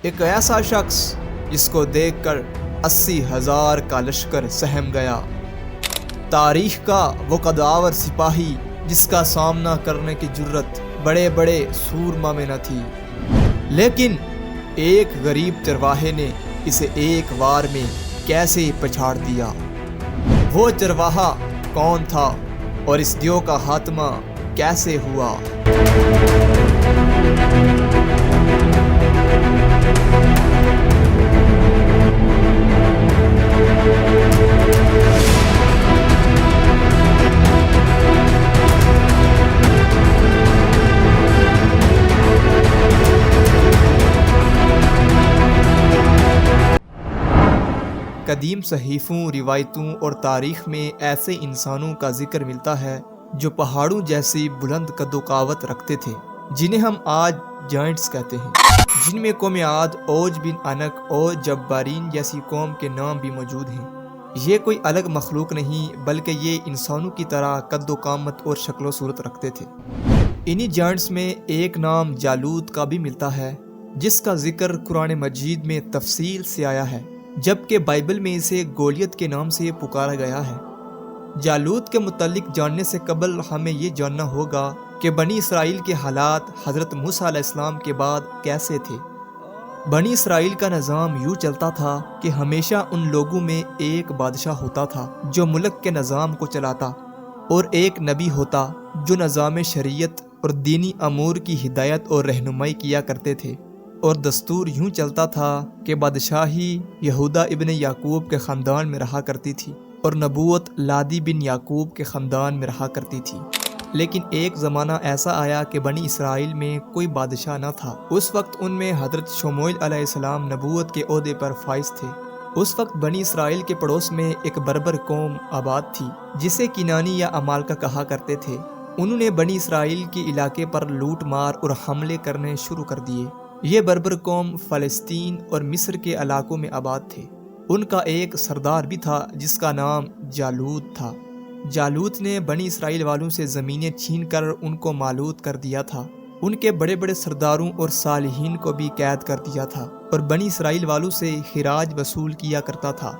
ایک ایسا شخص جس کو دیکھ کر 80,000 کا لشکر سہم گیا، تاریخ کا وہ قداور سپاہی جس کا سامنا کرنے کی جرت بڑے بڑے سورما میں نہ تھی، لیکن ایک غریب چرواہے نے اسے ایک وار میں کیسے پچھاڑ دیا۔ وہ چرواہا کون تھا اور اس دیو کا خاتمہ کیسے ہوا؟ قدیم صحیفوں، روایتوں اور تاریخ میں ایسے انسانوں کا ذکر ملتا ہے جو پہاڑوں جیسی بلند قد و قامت رکھتے تھے، جنہیں ہم آج جائنٹس کہتے ہیں، جن میں قوم عاد، اوج بن عنق اور جبارین جیسی قوم کے نام بھی موجود ہیں۔ یہ کوئی الگ مخلوق نہیں بلکہ یہ انسانوں کی طرح قد و قامت اور شکل و صورت رکھتے تھے۔ انہی جائنٹس میں ایک نام جالوت کا بھی ملتا ہے، جس کا ذکر قرآن مجید میں تفصیل سے آیا ہے، جبکہ بائبل میں اسے گولیت کے نام سے پکارا گیا ہے۔ جالوت کے متعلق جاننے سے قبل ہمیں یہ جاننا ہوگا کہ بنی اسرائیل کے حالات حضرت موسیٰ علیہ السلام کے بعد کیسے تھے۔ بنی اسرائیل کا نظام یوں چلتا تھا کہ ہمیشہ ان لوگوں میں ایک بادشاہ ہوتا تھا جو ملک کے نظام کو چلاتا، اور ایک نبی ہوتا جو نظام شریعت اور دینی امور کی ہدایت اور رہنمائی کیا کرتے تھے۔ اور دستور یوں چلتا تھا کہ بادشاہی یہودا ابن یعقوب کے خاندان میں رہا کرتی تھی اور نبوت لادی بن یعقوب کے خاندان میں رہا کرتی تھی۔ لیکن ایک زمانہ ایسا آیا کہ بنی اسرائیل میں کوئی بادشاہ نہ تھا۔ اس وقت ان میں حضرت شموئیل علیہ السلام نبوت کے عہدے پر فائز تھے۔ اس وقت بنی اسرائیل کے پڑوس میں ایک بربر قوم آباد تھی جسے کنانی یا امالکا کہا کرتے تھے۔ انہوں نے بنی اسرائیل کے علاقے پر لوٹ مار اور حملے کرنے شروع کر دیے۔ یہ بربر قوم فلسطین اور مصر کے علاقوں میں آباد تھے۔ ان کا ایک سردار بھی تھا جس کا نام جالوت تھا۔ جالوت نے بنی اسرائیل والوں سے زمینیں چھین کر ان کو مالوت کر دیا تھا۔ ان کے بڑے بڑے سرداروں اور صالحین کو بھی قید کر دیا تھا اور بنی اسرائیل والوں سے خراج وصول کیا کرتا تھا۔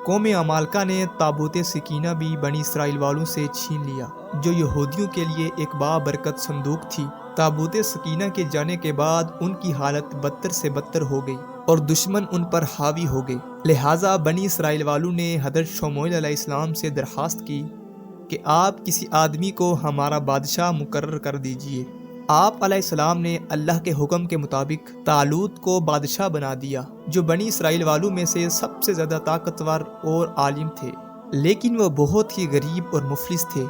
قوم امالکا نے تابوت سکینہ بھی بنی اسرائیل والوں سے چھین لیا، جو یہودیوں کے لیے ایک بابرکت صندوق تھی۔ تابوت سکینہ کے جانے کے بعد ان کی حالت بدتر سے بدتر ہو گئی اور دشمن ان پر حاوی ہو گئے۔ لہٰذا بنی اسرائیل والوں نے حضرت شموئیل علیہ السلام سے درخواست کی کہ آپ کسی آدمی کو ہمارا بادشاہ مقرر کر دیجئے۔ آپ علیہ السلام نے اللہ کے حکم کے مطابق طالوت کو بادشاہ بنا دیا، جو بنی اسرائیل والوں میں سے سب سے زیادہ طاقتور اور عالم تھے، لیکن وہ بہت ہی غریب اور مفلس تھے۔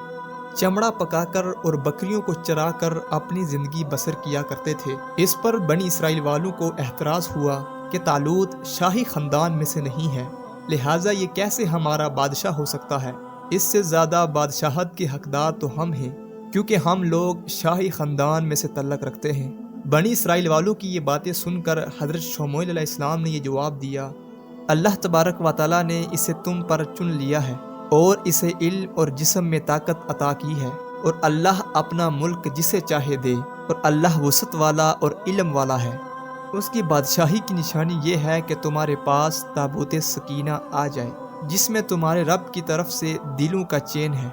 چمڑا پکا کر اور بکریوں کو چرا کر اپنی زندگی بسر کیا کرتے تھے۔ اس پر بنی اسرائیل والوں کو اعتراض ہوا کہ طالوت شاہی خاندان میں سے نہیں ہے، لہٰذا یہ کیسے ہمارا بادشاہ ہو سکتا ہے؟ اس سے زیادہ بادشاہت کے حقدار تو ہم ہیں، کیونکہ ہم لوگ شاہی خاندان میں سے تعلق رکھتے ہیں۔ بنی اسرائیل والوں کی یہ باتیں سن کر حضرت شموئیل علیہ السلام نے یہ جواب دیا: اللہ تبارک و تعالیٰ نے اسے تم پر چن لیا ہے اور اسے علم اور جسم میں طاقت عطا کی ہے، اور اللہ اپنا ملک جسے چاہے دے، اور اللہ وسعت والا اور علم والا ہے۔ اس کی بادشاہی کی نشانی یہ ہے کہ تمہارے پاس تابوت سکینہ آ جائے، جس میں تمہارے رب کی طرف سے دلوں کا چین ہے۔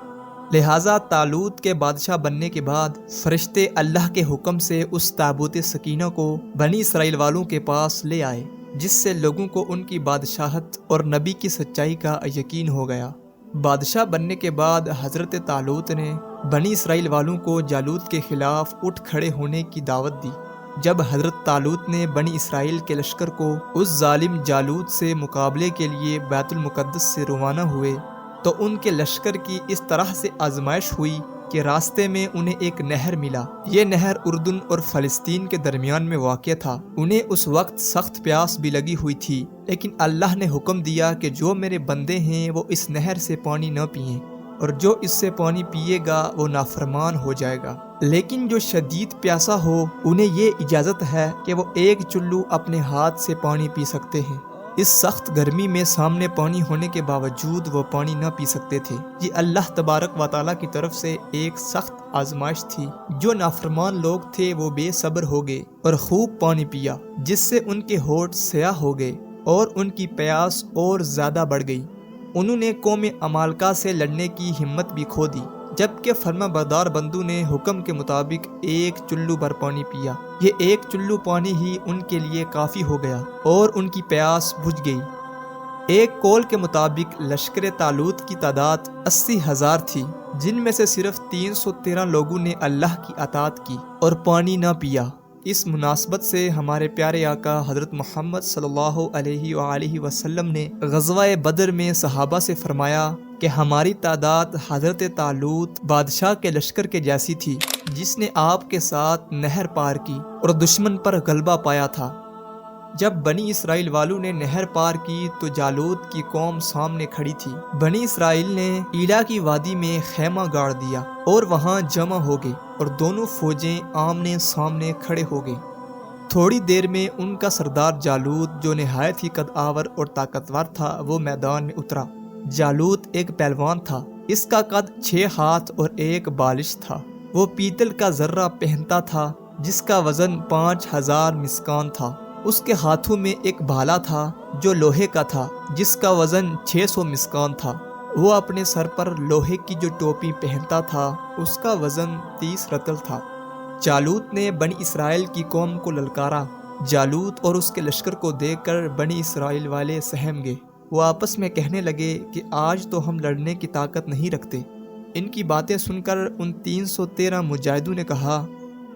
لہٰذا طالوت کے بادشاہ بننے کے بعد فرشتے اللہ کے حکم سے اس تابوت سکینہ کو بنی اسرائیل والوں کے پاس لے آئے، جس سے لوگوں کو ان کی بادشاہت اور نبی کی سچائی کا یقین ہو گیا۔ بادشاہ بننے کے بعد حضرت طالوت نے بنی اسرائیل والوں کو جالوت کے خلاف اٹھ کھڑے ہونے کی دعوت دی۔ جب حضرت طالوت نے بنی اسرائیل کے لشکر کو اس ظالم جالوت سے مقابلے کے لیے بیت المقدس سے روانہ ہوئے تو ان کے لشکر کی اس طرح سے آزمائش ہوئی کہ راستے میں انہیں ایک نہر ملا۔ یہ نہر اردن اور فلسطین کے درمیان میں واقع تھا۔ انہیں اس وقت سخت پیاس بھی لگی ہوئی تھی، لیکن اللہ نے حکم دیا کہ جو میرے بندے ہیں وہ اس نہر سے پانی نہ پئیں، اور جو اس سے پانی پیے گا وہ نافرمان ہو جائے گا۔ لیکن جو شدید پیاسا ہو انہیں یہ اجازت ہے کہ وہ ایک چلو اپنے ہاتھ سے پانی پی سکتے ہیں۔ اس سخت گرمی میں سامنے پانی ہونے کے باوجود وہ پانی نہ پی سکتے تھے۔ یہ اللہ تبارک و تعالیٰ کی طرف سے ایک سخت آزمائش تھی۔ جو نافرمان لوگ تھے وہ بے صبر ہو گئے اور خوب پانی پیا، جس سے ان کے ہونٹ سیاہ ہو گئے اور ان کی پیاس اور زیادہ بڑھ گئی۔ انہوں نے قوم عمالقہ سے لڑنے کی ہمت بھی کھو دی، جبکہ فرما بردار بندوں نے حکم کے مطابق ایک چلو بھر پانی پیا۔ یہ ایک چلو پانی ہی ان کے لیے کافی ہو گیا اور ان کی پیاس بجھ گئی۔ ایک قول کے مطابق لشکر طالوت کی تعداد 80,000 تھی، جن میں سے صرف 313 لوگوں نے اللہ کی اطاعت کی اور پانی نہ پیا۔ اس مناسبت سے ہمارے پیارے آقا حضرت محمد صلی اللہ علیہ وآلہ وسلم نے غزوہ بدر میں صحابہ سے فرمایا کہ ہماری تعداد حضرت طالوت بادشاہ کے لشکر کے جیسی تھی، جس نے آپ کے ساتھ نہر پار کی اور دشمن پر غلبہ پایا تھا۔ جب بنی اسرائیل والوں نے نہر پار کی تو جالوت کی قوم سامنے کھڑی تھی۔ بنی اسرائیل نے ایلا کی وادی میں خیمہ گاڑ دیا اور وہاں جمع ہو گئے اور دونوں فوجیں آمنے سامنے کھڑے ہو گئے۔ تھوڑی دیر میں ان کا سردار جالوت، جو نہایت ہی قد آور اور طاقتور تھا، وہ میدان میں اترا۔ جالوت ایک پہلوان تھا، اس کا قد 6 ہاتھ اور 1 بالش تھا۔ وہ پیتل کا ذرہ پہنتا تھا جس کا وزن 5000 مسکان تھا۔ اس کے ہاتھوں میں ایک بھالا تھا جو لوہے کا تھا، جس کا وزن 600 مسکان تھا۔ وہ اپنے سر پر لوہے کی جو ٹوپی پہنتا تھا، اس کا وزن 30 رطل تھا۔ جالوت نے بنی اسرائیل کی قوم کو للکارا۔ جالوت اور اس کے لشکر کو دیکھ کر بنی اسرائیل والے سہم گئے۔ وہ آپس میں کہنے لگے کہ آج تو ہم لڑنے کی طاقت نہیں رکھتے۔ ان کی باتیں سن کر ان 313 مجاہدوں نے کہا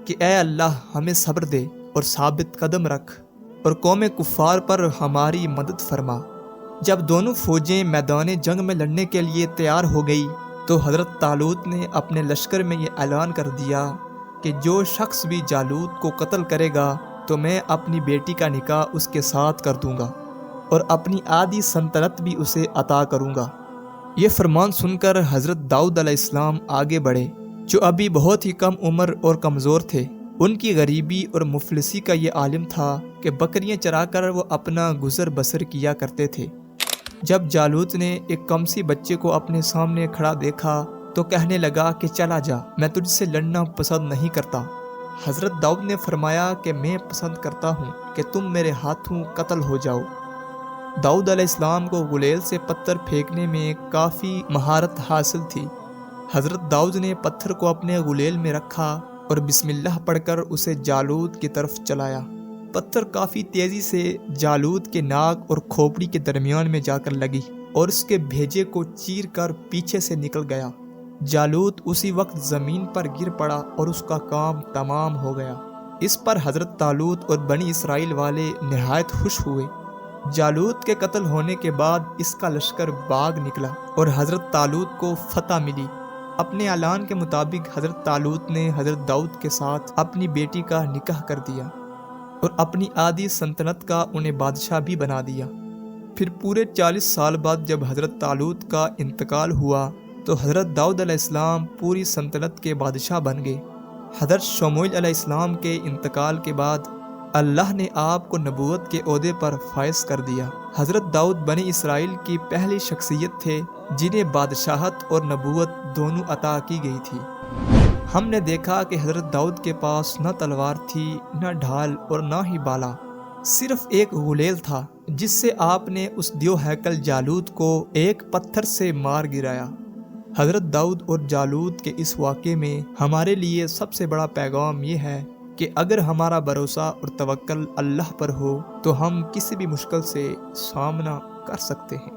کہ اے اللہ، ہمیں صبر دے اور ثابت قدم رکھ اور قوم کفار پر ہماری مدد فرما۔ جب دونوں فوجیں میدان جنگ میں لڑنے کے لیے تیار ہو گئی تو حضرت طالوت نے اپنے لشکر میں یہ اعلان کر دیا کہ جو شخص بھی جالوت کو قتل کرے گا تو میں اپنی بیٹی کا نکاح اس کے ساتھ کر دوں گا اور اپنی آدھی سلطنت بھی اسے عطا کروں گا۔ یہ فرمان سن کر حضرت داؤد علیہ السلام آگے بڑھے، جو ابھی بہت ہی کم عمر اور کمزور تھے۔ ان کی غریبی اور مفلسی کا یہ عالم تھا کہ بکریاں چرا کر وہ اپنا گزر بسر کیا کرتے تھے۔ جب جالوت نے ایک کمسی بچے کو اپنے سامنے کھڑا دیکھا تو کہنے لگا کہ چلا جا، میں تجھ سے لڑنا پسند نہیں کرتا۔ حضرت داؤد نے فرمایا کہ میں پسند کرتا ہوں کہ تم میرے ہاتھوں قتل ہو جاؤ۔ داؤد علیہ السلام کو غلیل سے پتھر پھینکنے میں کافی مہارت حاصل تھی۔ حضرت داؤد نے پتھر کو اپنے غلیل میں رکھا اور بسم اللہ پڑھ کر اسے جالوت کی طرف چلایا۔ پتھر کافی تیزی سے جالوت کے ناک اور کھوپڑی کے درمیان میں جا کر لگی اور اس کے بھیجے کو چیر کر پیچھے سے نکل گیا۔ جالوت اسی وقت زمین پر گر پڑا اور اس کا کام تمام ہو گیا۔ اس پر حضرت طالوت اور بنی اسرائیل والے نہایت خوش ہوئے۔ جالوت کے قتل ہونے کے بعد اس کا لشکر باغ نکلا اور حضرت طالوت کو فتح ملی۔ اپنے اعلان کے مطابق حضرت طالوت نے حضرت داؤد کے ساتھ اپنی بیٹی کا نکاح کر دیا اور اپنی آدھی سلطنت کا انہیں بادشاہ بھی بنا دیا۔ پھر پورے 40 سال بعد جب حضرت طالوت کا انتقال ہوا تو حضرت داؤد علیہ السلام پوری سلطنت کے بادشاہ بن گئے۔ حضرت شموئیل علیہ السلام کے انتقال کے بعد اللہ نے آپ کو نبوت کے عہدے پر فائز کر دیا۔ حضرت داؤد بنی اسرائیل کی پہلی شخصیت تھے جنہیں بادشاہت اور نبوت دونوں عطا کی گئی تھی۔ ہم نے دیکھا کہ حضرت داؤد کے پاس نہ تلوار تھی، نہ ڈھال اور نہ ہی بالا، صرف ایک غلیل تھا جس سے آپ نے اس دیو ہیکل جالوت کو ایک پتھر سے مار گرایا۔ حضرت داؤد اور جالوت کے اس واقعے میں ہمارے لیے سب سے بڑا پیغام یہ ہے کہ اگر ہمارا بھروسہ اور توکل اللہ پر ہو تو ہم کسی بھی مشکل سے سامنا کر سکتے ہیں۔